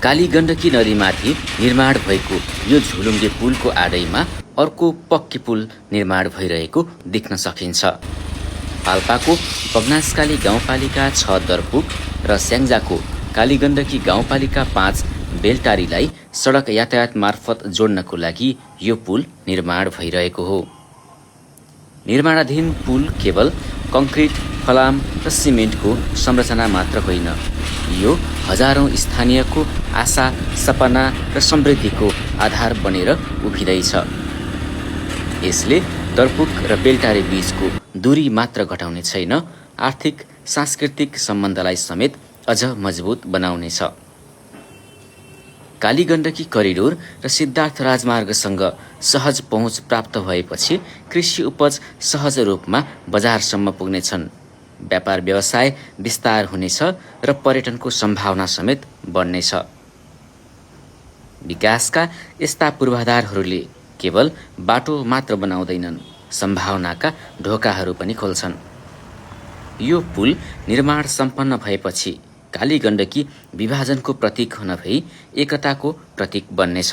कालीगण्डकी नदीमाथि निर्माण भएको यो झुलुङ्गे पुलको आडैमा अर्को पक्की पुल निर्माण भइरहेको देख्न सकिन्छ। पाल्पाको बगनासकाली गाउँपालिका 6 दरपुक र स्याङ्जाको कालीगण्डकी गाउँपालिका 5 बेलटारीलाई सडक यातायात मार्फत जोड्नको लागि यो पुल निर्माण भइरहेको हो। निर्माणाधीन पुल केवल कङ्क्रिट, फलाम र सिमेन्टको संरचना मात्र होइन, यो हजारौं स्थानीयको आशा, सपना र समृद्धिको आधार बनेर उभिँदैछ। यसले दरपुक र बेलटारी बीचको दूरी मात्र घटाउने छैन, आर्थिक सांस्कृतिक सम्बन्धलाई समेत अझ मजबुत बनाउनेछ। कालीगण्डकी करिडोर र सिद्धार्थ राजमार्गसँग सहज पहुँच प्राप्त भएपछि कृषि उपज सहज रूपमा बजारसम्म पुग्नेछन्, व्यापार व्यवसाय विस्तार हुनेछ र पर्यटनको सम्भावना समेत बढ्नेछ। विकासका यस्ता पूर्वाधारहरूले केवल बाटो मात्र बनाउँदैनन्, सम्भावनाका ढोकाहरू पनि खोल्छन्। यो पुल निर्माण सम्पन्न भएपछि कालीगण्डकी विभाजनको प्रतीक नभई एकताको प्रतीक बन्नेछ।